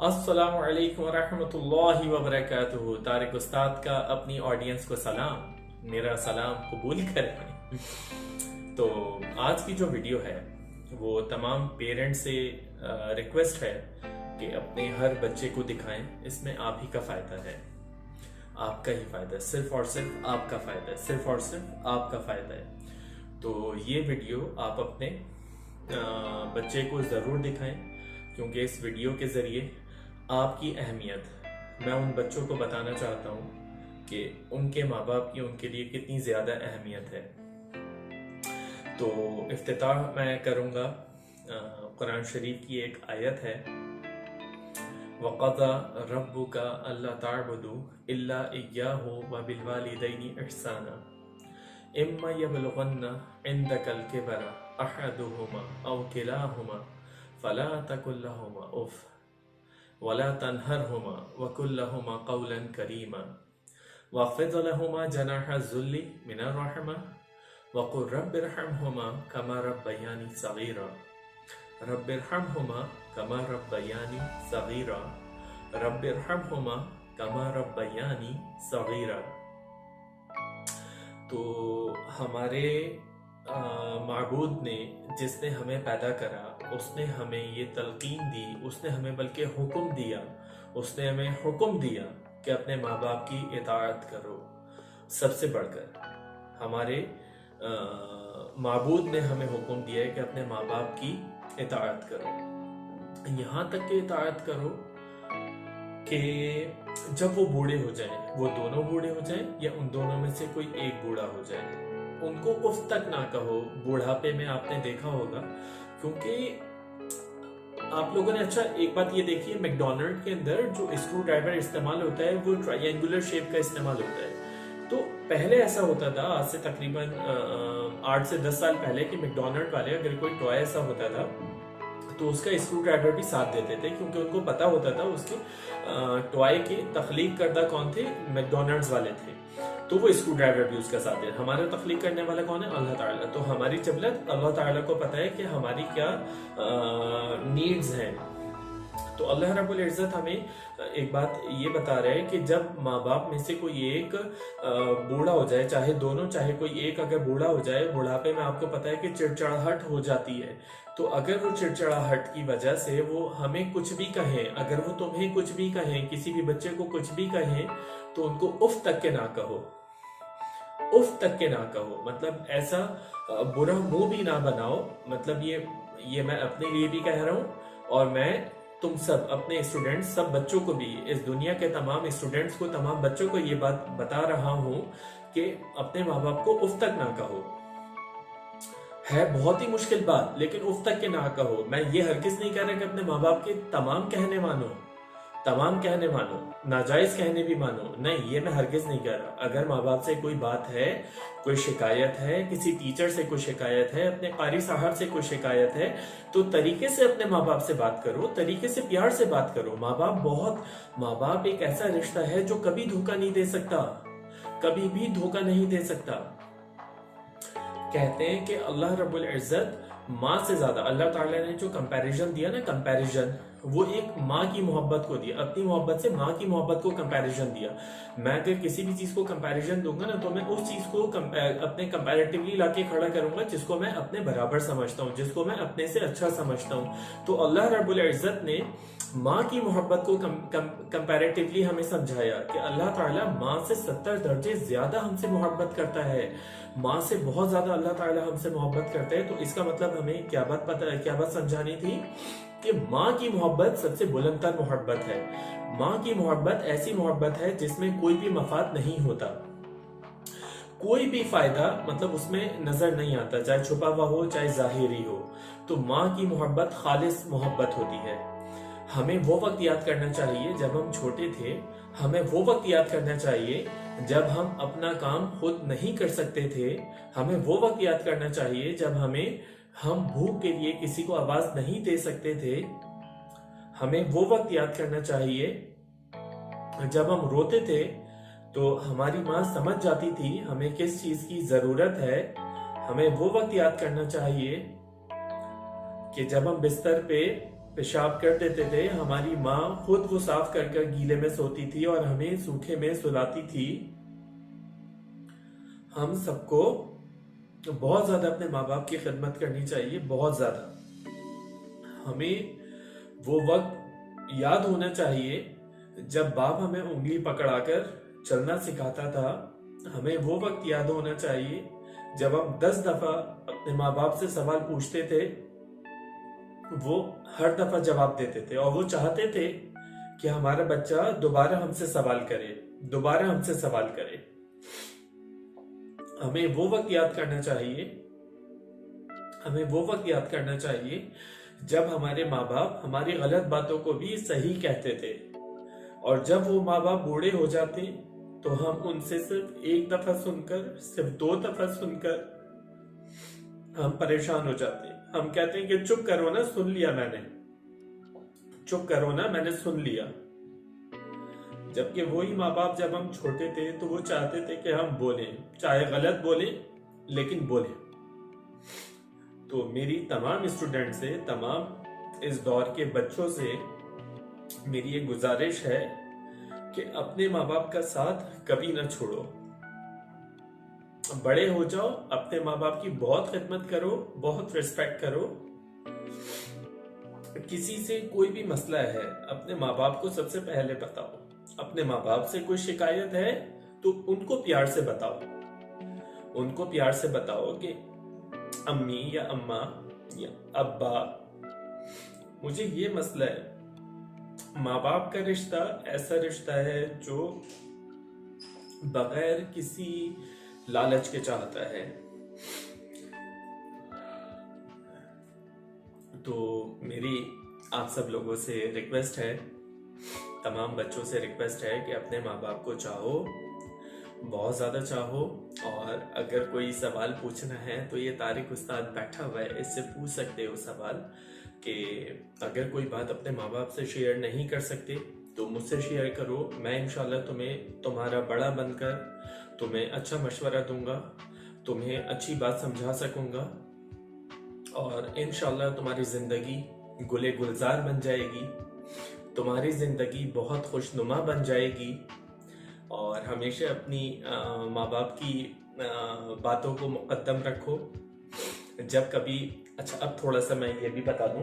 अस्सलामु अलैकुम वरहमतुल्लाहि वबरकातुहू। तारिक उस्ताद का अपनी ऑडियंस को सलाम, मेरा सलाम कबूल करें। तो आज की जो वीडियो है वो तमाम पेरेंट्स से रिक्वेस्ट है कि अपने हर बच्चे को दिखाएं। इसमें आप ही का फायदा है, आपका ही फायदा है, सिर्फ और सिर्फ आपका फायदा है, सिर्फ और सिर्फ आपका फायदा है। तो ये वीडियो आप अपने बच्चे को जरूर दिखाएं, क्योंकि इस वीडियो के जरिए आपकी अहमियत मैं उन बच्चों को बताना चाहता हूँ कि उनके माँ बाप की उनके लिए कितनी ज़्यादा अहमियत है। तो इफ्तिताह मैं करूँगा, कुरान शरीफ की एक आयत है, वक़ज़ा रब्बुका अल्ला ताअबुदू इल्ला इय्याहु व बिल वालिदैनि इहसाना इम्मा यबलुगन्ना इंदकल किबरा अहदुहुमा औ किलाहुमा फला तकुल लहुमा उफ वला तनहरहुमा वकुल लहुमा कौलन करीमा वाख़फ़िज़ लहुमा जनाह ज़ुल्ली मिनर रहमा वक़ुल रब्बिरहमहुमा कमा रब्बयानी सग़ीरा रब्बिरहमहुमा कमा रब्बयानी सग़ीरा रब्बिरहमहुमा कमा रब्बयानी सग़ीरा। तो हमारे माबूद ने, जिसने हमें पैदा करा, उसने हमें ये तलकीन दी, उसने हमें बल्कि हुक्म दिया, उसने हमें हुक्म दिया कि अपने माँ बाप की इताअत करो। सबसे बढ़कर हमारे माबूद ने हमें हुक्म दिया है कि अपने माँ बाप की इताअत करो। यहाँ तक कि इताअत करो कि जब वो बूढ़े हो जाएं, वो दोनों बूढ़े हो जाएं या उन दोनों में से कोई एक बूढ़ा हो जाए, उनको उफ तक ना कहो। बुढ़ापे में आपने देखा होगा, क्योंकि आप लोगों ने, अच्छा एक बात ये देखिए, मैकडोनल्ड के अंदर जो स्क्रू ड्राइवर इस्तेमाल होता है वो ट्रायंगुलर शेप का इस्तेमाल होता है। तो पहले ऐसा होता था, आज से तकरीबन 8 से 10 साल पहले, कि मैकडोनल्ड वाले अगर कोई टॉय ऐसा होता था तो उसका स्क्रू ड्राइवर भी साथ देते थे, क्योंकि उनको पता होता था उसके टॉय के तख्लीक करदा कौन थे, मैकडोनल्ड्स वाले थे, तो वो स्क्रू ड्राइवर भी उसका साथ दे। हमारा तख्लीक करने वाला कौन है? अल्लाह ताला। तो हमारी जबलत अल्लाह ताला को पता है कि हमारी क्या नीड्स हैं। तो अल्लाह रब्बुल इज्जत हमें एक बात ये बता रहे हैं कि जब माँ बाप में से कोई एक बूढ़ा हो जाए, चाहे दोनों, चाहे कोई एक अगर बूढ़ा हो जाए, बुढ़ापे में आपको पता है कि चिड़चिड़ाहट हो जाती है। तो अगर वो चिड़चिड़ाहट की वजह से वो हमें कुछ भी कहें, अगर वो तुम्हें कुछ भी कहें, किसी भी बच्चे को कुछ भी कहें, तो उनको उफ तक के ना कहो, उफ तक के ना कहो। मतलब ऐसा बुरा मुंह भी ना बनाओ। मतलब ये मैं अपने लिए भी कह रहा हूँ, और मैं तुम सब अपने स्टूडेंट्स, सब बच्चों को भी, इस दुनिया के तमाम स्टूडेंट्स को, तमाम बच्चों को ये बात बता रहा हूँ कि अपने माँ बाप को उफ तक ना कहो। है बहुत ही मुश्किल बात, लेकिन उफ तक के ना कहो। मैं ये हरगिज नहीं कह रहा कि अपने माँ बाप के तमाम कहने मानो, तमाम कहने मानो, नाजायज कहने भी मानो, नहीं, ये मैं हरगिज नहीं कह रहा। अगर माँ बाप से कोई बात है, कोई शिकायत है, किसी टीचर से कोई शिकायत है, अपने कारी साहब से कोई शिकायत है, तो तरीके से अपने माँ बाप से बात करो, तरीके से प्यार से बात करो। माँ बाप एक ऐसा रिश्ता है जो कभी धोखा नहीं दे सकता, कभी भी धोखा नहीं दे सकता। कहते हैं कि अल्लाह रब्बुल इज्जत माँ से ज्यादा, अल्लाह ताला ने जो कंपैरिजन दिया ना, कंपैरिजन, वो एक माँ की मोहब्बत को दिया, अपनी मोहब्बत से माँ की मोहब्बत को कंपैरिजन दिया। मैं अगर किसी भी चीज को कंपैरिजन दूंगा ना, तो मैं उस चीज को अपने कंपैरेटिवली लाके खड़ा करूंगा जिसको मैं अपने बराबर समझता हूँ, जिसको मैं अपने से अच्छा समझता हूँ। तो अल्लाह रब्बुल इज्जत ने माँ की मोहब्बत को कंपैरेटिवली हमें समझाया कि अल्लाह ताला माँ से 70 दर्जे ज्यादा हमसे मोहब्बत करता है, माँ से बहुत ज्यादा अल्लाह ताला हमसे मोहब्बत करता है। तो इसका मतलब हमें क्या बात समझानी थी कि माँ की मोहब्बत सबसे बुलंदतर मोहब्बत है। माँ की मोहब्बत ऐसी मोहब्बत है जिसमें कोई भी मफाद नहीं होता, कोई भी फायदा मतलब उसमें नजर नहीं आता, चाहे छुपा हुआ हो चाहे जाहिरी हो। तो माँ की मोहब्बत खालिस मोहब्बत होती है। हमें वो वक्त याद करना चाहिए जब हम छोटे थे, हमें वो वक्त याद करना चाहिए जब हम अपना काम खुद नहीं कर सकते थे, हमें वो वक्त याद करना चाहिए जब हम भूख के लिए किसी को आवाज नहीं दे सकते थे, हमें वो वक्त याद करना चाहिए जब हम रोते थे तो हमारी माँ समझ जाती थी हमें किस चीज की जरूरत है। हमें वो वक्त याद करना चाहिए कि जब हम बिस्तर पे पेशाब कर देते थे, हमारी माँ खुद वो साफ कर कर गीले में सोती थी और हमें सूखे में सुलाती थी। हम सबको बहुत ज्यादा अपने माँ बाप की खिदमत करनी चाहिए, बहुत ज्यादा। हमें वो वक्त याद होना चाहिए जब बाप हमें उंगली पकड़ाकर चलना सिखाता था। हमें वो वक्त याद होना चाहिए जब हम 10 दफा अपने माँ बाप से सवाल पूछते थे, वो हर दफा जवाब देते थे और वो चाहते थे कि हमारा बच्चा दोबारा हमसे सवाल करे, दोबारा हमसे सवाल करे। हमें वो वक्त याद करना चाहिए, हमें वो वक्त याद करना चाहिए जब हमारे माँ बाप हमारी गलत बातों को भी सही कहते थे। और जब वो माँ बाप बूढ़े हो जाते तो हम उनसे सिर्फ एक दफा सुनकर, सिर्फ 2 दफा सुनकर हम परेशान हो जाते। हम कहते हैं कि चुप करो ना, सुन लिया मैंने, चुप करो ना, मैंने सुन लिया। जबकि वही माँ बाप जब हम छोटे थे तो वो चाहते थे कि हम बोले, चाहे गलत बोले लेकिन बोले। तो मेरी तमाम स्टूडेंट से, तमाम इस दौर के बच्चों से मेरी एक गुजारिश है कि अपने माँ बाप का साथ कभी ना छोड़ो। बड़े हो जाओ, अपने माँ बाप की बहुत खिदमत करो, बहुत रिस्पेक्ट करो। किसी से कोई भी मसला है, अपने माँ बाप को सबसे पहले बताओ। अपने माँ बाप से कोई शिकायत है तो उनको प्यार से बताओ, उनको प्यार से बताओ कि अम्मी या अम्मा या अब्बा, मुझे ये मसला है। माँ बाप का रिश्ता ऐसा रिश्ता है जो बगैर किसी लालच के चाहता है। तो मेरी आप सब लोगों से रिक्वेस्ट है, तमाम बच्चों से रिक्वेस्ट है कि अपने माँ बाप को चाहो, बहुत ज़्यादा चाहो। और अगर कोई सवाल पूछना है तो ये तारिक उस्ताद बैठा हुआ है, इससे पूछ सकते हो सवाल। कि अगर कोई बात अपने माँ बाप से शेयर नहीं कर सकते तो मुझसे शेयर करो। मैं इंशाल्लाह तुम्हें तुम्हारा बड़ा बनकर तुम्हें अच्छा मशवरा दूंगा, तुम्हें अच्छी बात समझा सकूंगा और इंशाल्लाह तुम्हारी ज़िंदगी गुले गुलजार बन जाएगी, तुम्हारी ज़िंदगी बहुत खुशनुमा बन जाएगी। और हमेशा अपनी माँ बाप की बातों को मुकद्दम रखो जब कभी। अच्छा, अब थोड़ा सा मैं ये भी बता दूं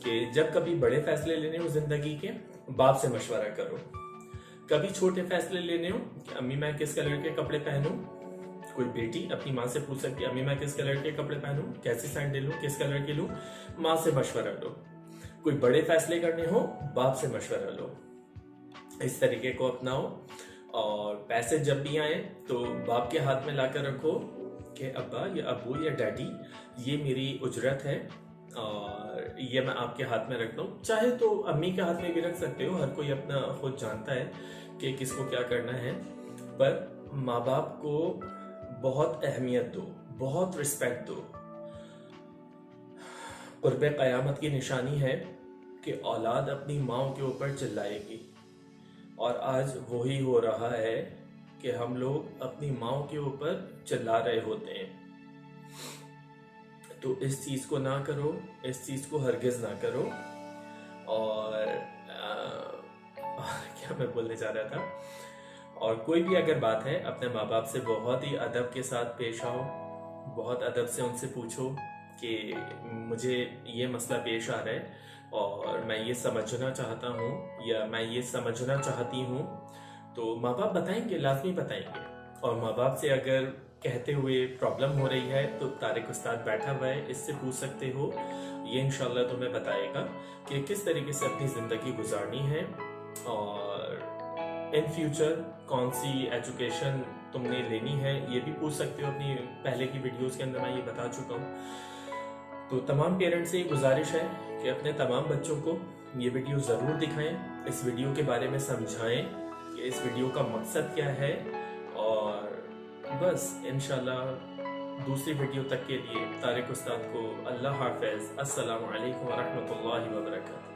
कि जब कभी बड़े फैसले लेने हो जिंदगी के, बाप से मशवरा करो। कभी छोटे फैसले लेने हो कि अम्मी मैं किस कलर के कपड़े पहनूं, कोई बेटी अपनी माँ से पूछ सकती है अम्मी मैं किस कलर के कपड़े पहनूं, कैसी सैंडल लूं, किस कलर की लूं, माँ से मशवरा लो। कोई बड़े फैसले करने हो, बाप से मशवरा लो। इस तरीके को अपनाओ। और पैसे जब भी आए तो बाप के हाथ में लाकर रखो कि अब्बा या अब्बू या डैडी, ये मेरी उजरत है और ये मैं आपके हाथ में रखता हूँ। चाहे तो अम्मी के हाथ में भी रख सकते हो, हर कोई अपना खुद जानता है कि किसको क्या करना है। पर माँ बाप को बहुत अहमियत दो, बहुत रिस्पेक्ट दो। कुर्बे क़यामत की निशानी है कि औलाद अपनी माँ के ऊपर चिल्लाएगी और आज वही हो रहा है कि हम लोग अपनी माँ के ऊपर चिल्ला रहे होते हैं। तो इस चीज़ को ना करो, इस चीज़ को हरगिज़ ना करो। और क्या मैं बोलने जा रहा था, और कोई भी अगर बात है अपने माँ बाप से बहुत ही अदब के साथ पेश आओ, बहुत अदब से उनसे पूछो कि मुझे ये मसला पेश आ रहा है और मैं ये समझना चाहता हूँ या मैं ये समझना चाहती हूँ। तो माँ बाप बताएंगे, लाजमी बताएंगे। और माँ बाप से अगर कहते हुए प्रॉब्लम हो रही है तो तारिक उस्ताद बैठा हुआ है, इससे पूछ सकते हो। ये इंशाल्लाह तुम्हें बताएगा कि किस तरीके से अपनी ज़िंदगी गुजारनी है और इन फ्यूचर कौन सी एजुकेशन तुमने लेनी है, ये भी पूछ सकते हो। अपनी पहले की वीडियोस के अंदर मैं ये बता चुका हूँ। तो तमाम पेरेंट्स से ये गुजारिश है कि अपने तमाम बच्चों को ये वीडियो ज़रूर दिखाएं, इस वीडियो के बारे में समझाएं कि इस वीडियो का मकसद क्या है। और बस इंशाल्लाह दूसरी वीडियो तक के लिए तारिक उस्ताद को अल्लाह हाफ़िज़। अस्सलामु अलैकुम व रहमतुल्लाहि व बरकातहू।